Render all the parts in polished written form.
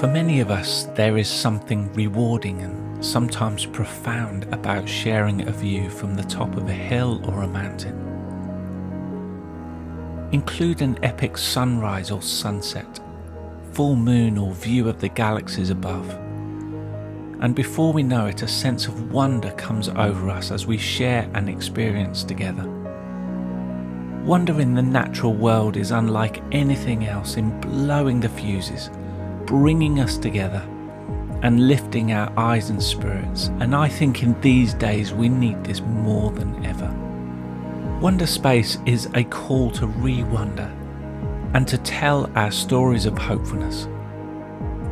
For many of us, there is something rewarding and sometimes profound about sharing a view from the top of a hill or a mountain. Include an epic sunrise or sunset, full moon or view of the galaxies above. And before we know it, a sense of wonder comes over us as we share an experience together. Wonder in the natural world is unlike anything else in blowing the fuses, bringing us together and lifting our eyes and spirits. And I think in these days we need this more than ever. Wonderspace is a call to re-wonder and to tell our stories of hopefulness.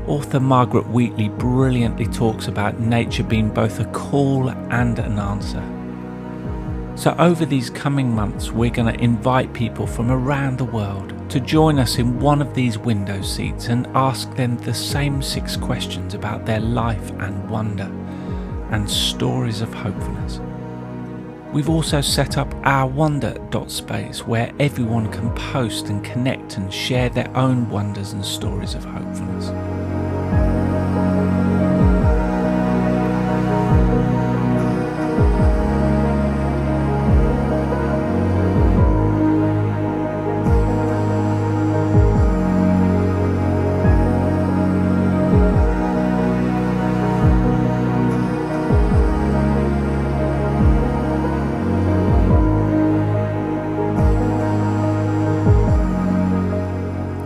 Author Margaret Wheatley brilliantly talks about nature being both a call and an answer. So over these coming months, we're going to invite people from around the world to join us in one of these window seats and ask them the same 6 questions about their life and wonder and stories of hopefulness. We've also set up ourwonder.space, where everyone can post and connect and share their own wonders and stories of hopefulness.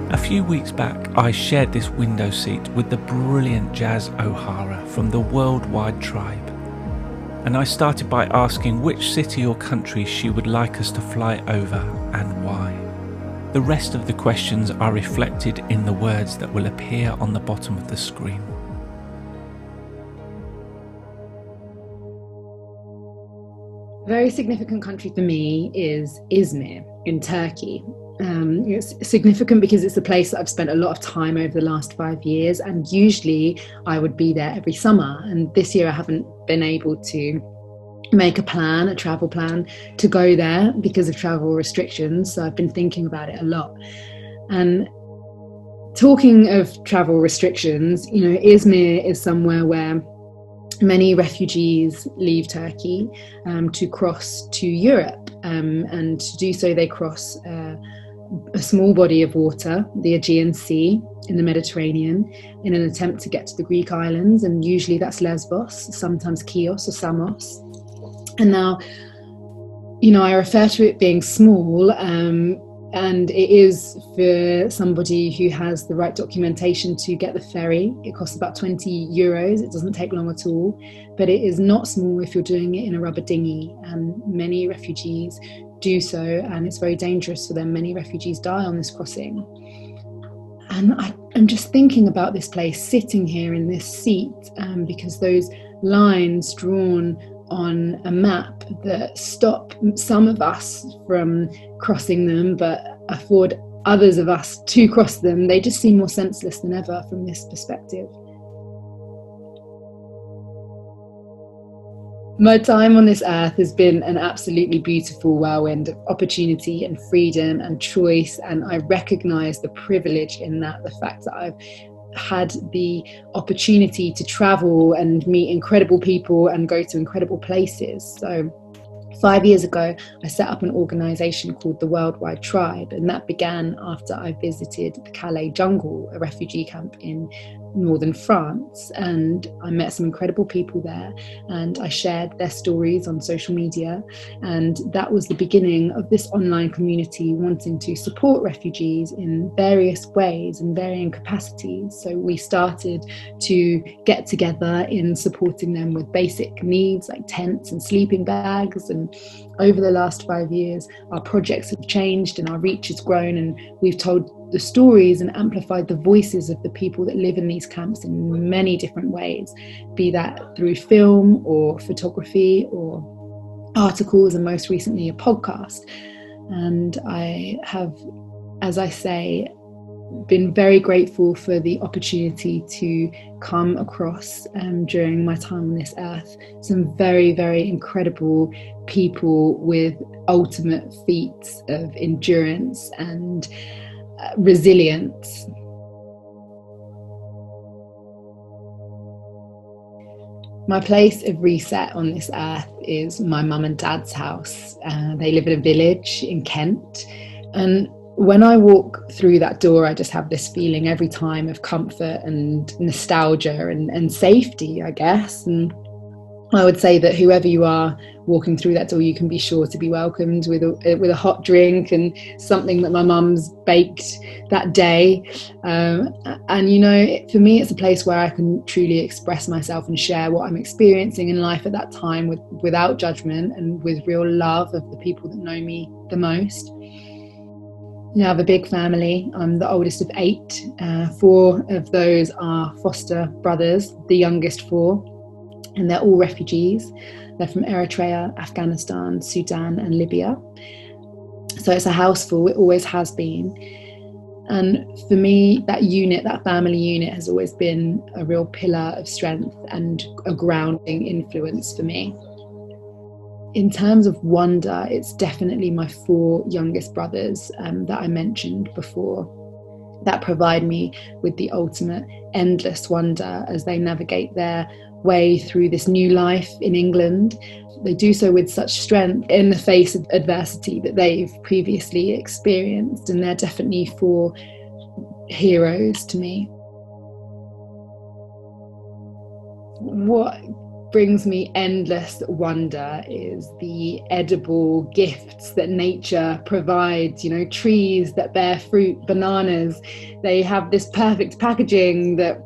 A few weeks back, I shared this window seat with the brilliant Jaz O'Hara from the Worldwide Tribe, and I started by asking which city or country she would like us to fly over and why. The rest of the questions are reflected in the words that will appear on the bottom of the screen. A very significant country for me is Izmir in Turkey. It's significant because it's a place that I've spent a lot of time over the last 5 years, and usually I would be there every summer, and this year I haven't been able to make a travel plan to go there because of travel restrictions, so I've been thinking about it a lot. And talking of travel restrictions, Izmir is somewhere where many refugees leave Turkey to cross to Europe, and to do so they cross a small body of water, the Aegean Sea in the Mediterranean, in an attempt to get to the Greek islands, and usually that's Lesbos, sometimes Chios or Samos. And now, I refer to it being small, and it is for somebody who has the right documentation to get the ferry. It costs about 20 euros. It doesn't take long at all, but it is not small if you're doing it in a rubber dinghy, and many refugees do so, and it's very dangerous for them. Many refugees die on this crossing. And I'm just thinking about this place, sitting here in this seat, because those lines drawn on a map that stop some of us from crossing them but afford others of us to cross them, they just seem more senseless than ever from this perspective. My time on this earth has been an absolutely beautiful whirlwind of opportunity and freedom and choice, and I recognise the privilege in that, the fact that I've had the opportunity to travel and meet incredible people and go to incredible places. So 5 years ago, I set up an organisation called the Worldwide Tribe, and that began after I visited the Calais jungle, a refugee camp in northern France, and I met some incredible people there, and I shared their stories on social media, and that was the beginning of this online community wanting to support refugees in various ways and varying capacities. So we started to get together in supporting them with basic needs like tents and sleeping bags, and over the last 5 years our projects have changed and our reach has grown, and we've told the stories and amplified the voices of the people that live in these camps in many different ways, be that through film or photography or articles, and most recently a podcast. And I have, as I say, been very grateful for the opportunity to come across during my time on this earth some very, very incredible people with ultimate feats of endurance and resilience. My place of reset on this earth is my mum and dad's house. They live in a village in Kent. And when I walk through that door, I just have this feeling every time of comfort and nostalgia and safety, I guess. And I would say that whoever you are walking through that door, you can be sure to be welcomed with a hot drink and something that my mum's baked that day. And, you know, for me, it's a place where I can truly express myself and share what I'm experiencing in life at that time without judgment and with real love of the people that know me the most. I have a big family. I'm the oldest of 8. 4 of those are foster brothers, the youngest 4. And they're all refugees. They're from Eritrea, Afghanistan, Sudan, and Libya. So it's a house full, it always has been. And for me, that family unit has always been a real pillar of strength and a grounding influence for me. In terms of wonder, it's definitely my 4 youngest brothers that I mentioned before that provide me with the ultimate endless wonder as they navigate their way through this new life in England. They do so with such strength in the face of adversity that they've previously experienced, and they're definitely 4 heroes to me. What brings me endless wonder is the edible gifts that nature provides. You know, trees that bear fruit, bananas, they have this perfect packaging that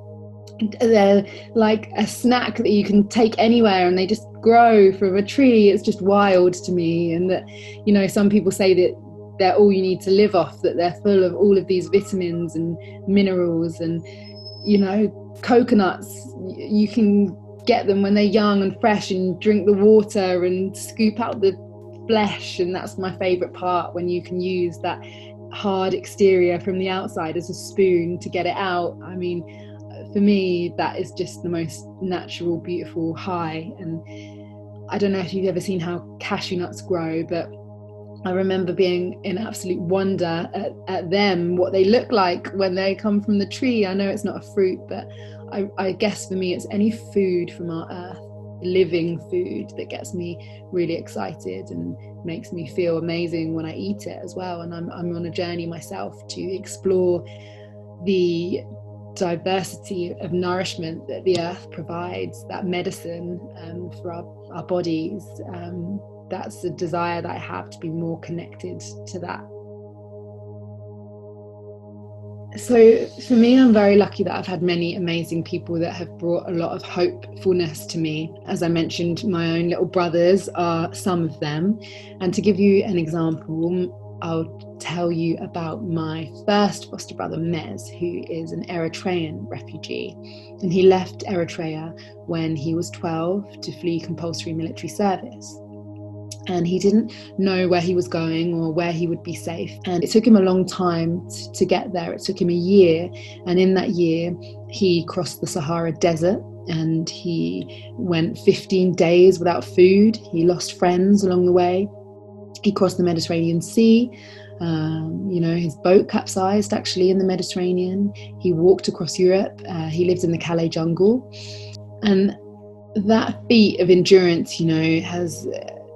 they're like a snack that you can take anywhere and they just grow from a tree. It's just wild to me. And that, you know, some people say that they're all you need to live off, that they're full of all of these vitamins and minerals. And, you know, coconuts, you can get them when they're young and fresh and drink the water and scoop out the flesh. And that's my favorite part, when you can use that hard exterior from the outside as a spoon to get it out. I mean, for me, that is just the most natural, beautiful high. And I don't know if you've ever seen how cashew nuts grow, but I remember being in absolute wonder at them, what they look like when they come from the tree. I know it's not a fruit, but I guess for me, it's any food from our earth, living food, that gets me really excited and makes me feel amazing when I eat it as well. And I'm on a journey myself to explore the diversity of nourishment that the earth provides, that medicine for our bodies. That's a desire that I have, to be more connected to that. So for me, I'm very lucky that I've had many amazing people that have brought a lot of hopefulness to me. As I mentioned, my own little brothers are some of them. And to give you an example, I'll tell you about my first foster brother, Mez, who is an Eritrean refugee. And he left Eritrea when he was 12 to flee compulsory military service. And he didn't know where he was going or where he would be safe. And it took him a long time to get there. It took him a year. And in that year, he crossed the Sahara Desert and he went 15 days without food. He lost friends along the way. He crossed the Mediterranean Sea. His boat capsized actually in the Mediterranean. He walked across Europe. He lived in the Calais jungle. And that feat of endurance, has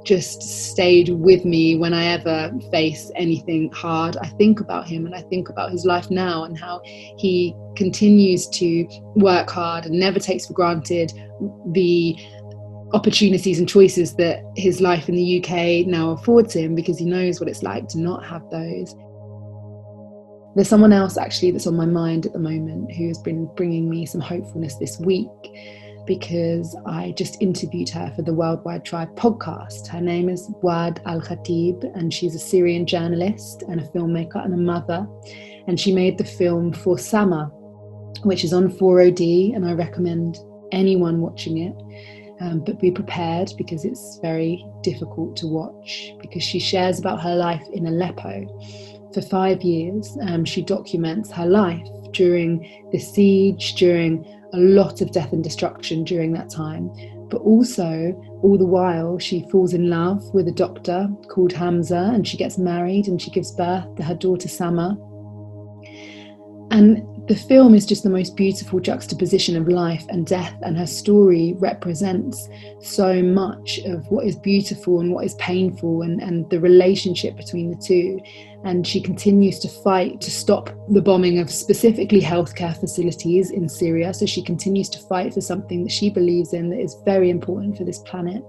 just stayed with me when I ever face anything hard. I think about him and I think about his life now and how he continues to work hard and never takes for granted the opportunities and choices that his life in the UK now affords him, because he knows what it's like to not have those. There's someone else actually that's on my mind at the moment who has been bringing me some hopefulness this week, because I just interviewed her for the Worldwide Tribe podcast. Her name is Wad Al-Khatib, and she's a Syrian journalist and a filmmaker and a mother. And she made the film For Sama, which is on 4OD, and I recommend anyone watching it. But be prepared, because it's very difficult to watch, because she shares about her life in Aleppo. For 5 years, she documents her life during the siege, during a lot of death and destruction during that time. But also, all the while, she falls in love with a doctor called Hamza, and she gets married and she gives birth to her daughter Sama. And the film is just the most beautiful juxtaposition of life and death, and her story represents so much of what is beautiful and what is painful, and the relationship between the two. And she continues to fight to stop the bombing of specifically healthcare facilities in Syria. So she continues to fight for something that she believes in, that is very important for this planet.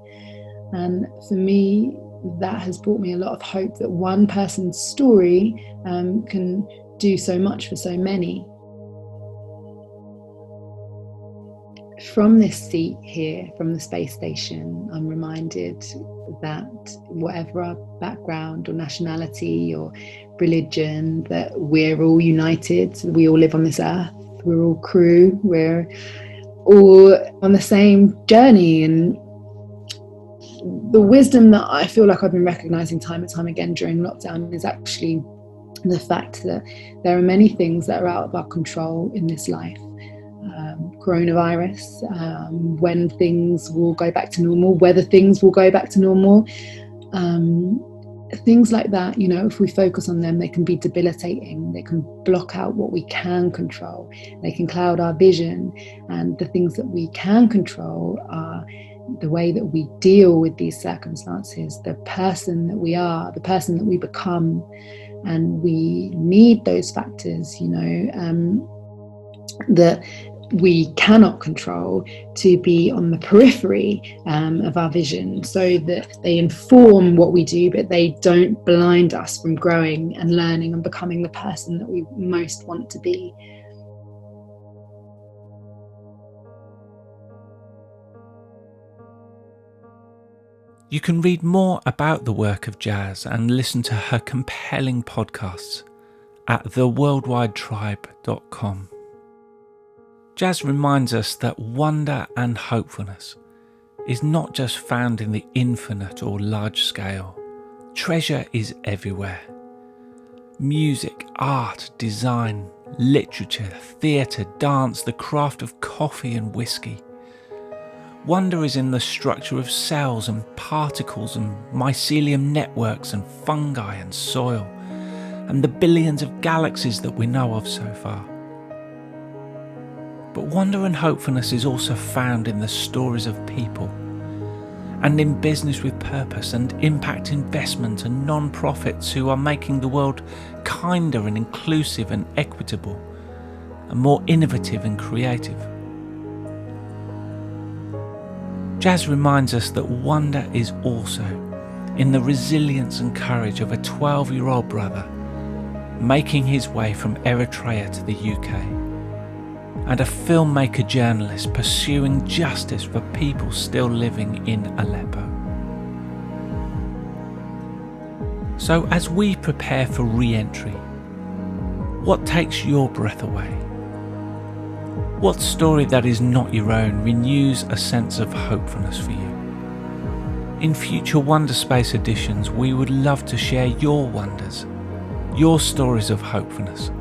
And for me, that has brought me a lot of hope that one person's story can do so much for so many. From this seat here, from the space station, I'm reminded that whatever our background or nationality or religion, that we're all united. We all live on this earth. We're all crew. We're all on the same journey. And the wisdom that I feel like I've been recognizing time and time again during lockdown is actually the fact that there are many things that are out of our control in this life. Coronavirus, when things will go back to normal, whether things will go back to normal, things like that, you know, if we focus on them, they can be debilitating. They can block out what we can control. They can cloud our vision. And the things that we can control are the way that we deal with these circumstances, the person that we are, the person that we become. And we need those factors, you know, that we cannot control, to be on the periphery of our vision, so that they inform what we do, but they don't blind us from growing and learning and becoming the person that we most want to be. You can read more about the work of Jaz and listen to her compelling podcasts at theworldwidetribe.com. Jaz reminds us that wonder and hopefulness is not just found in the infinite or large scale. Treasure is everywhere. Music, art, design, literature, theatre, dance, the craft of coffee and whiskey. Wonder is in the structure of cells and particles and mycelium networks and fungi and soil, and the billions of galaxies that we know of so far. But wonder and hopefulness is also found in the stories of people, and in business with purpose and impact investment and non-profits who are making the world kinder and inclusive and equitable, and more innovative and creative. Jaz reminds us that wonder is also in the resilience and courage of a 12-year-old brother making his way from Eritrea to the UK, and a filmmaker journalist pursuing justice for people still living in Aleppo. So as we prepare for re-entry, what takes your breath away? What story that is not your own renews a sense of hopefulness for you? In future Wonderspace editions, we would love to share your wonders, your stories of hopefulness.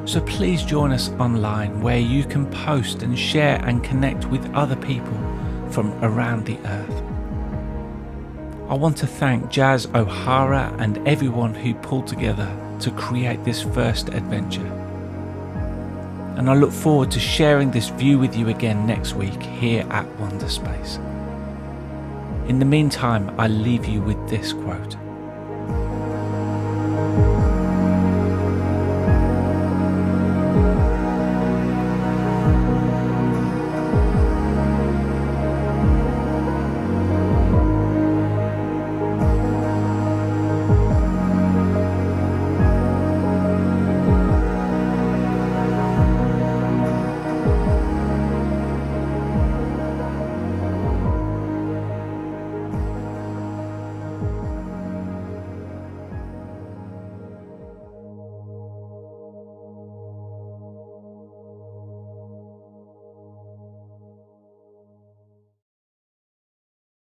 So please join us online, where you can post and share and connect with other people from around the earth. I want to thank Jaz O'Hara and everyone who pulled together to create this first adventure. And I look forward to sharing this view with you again next week here at Wonderspace. In the meantime, I leave you with this quote.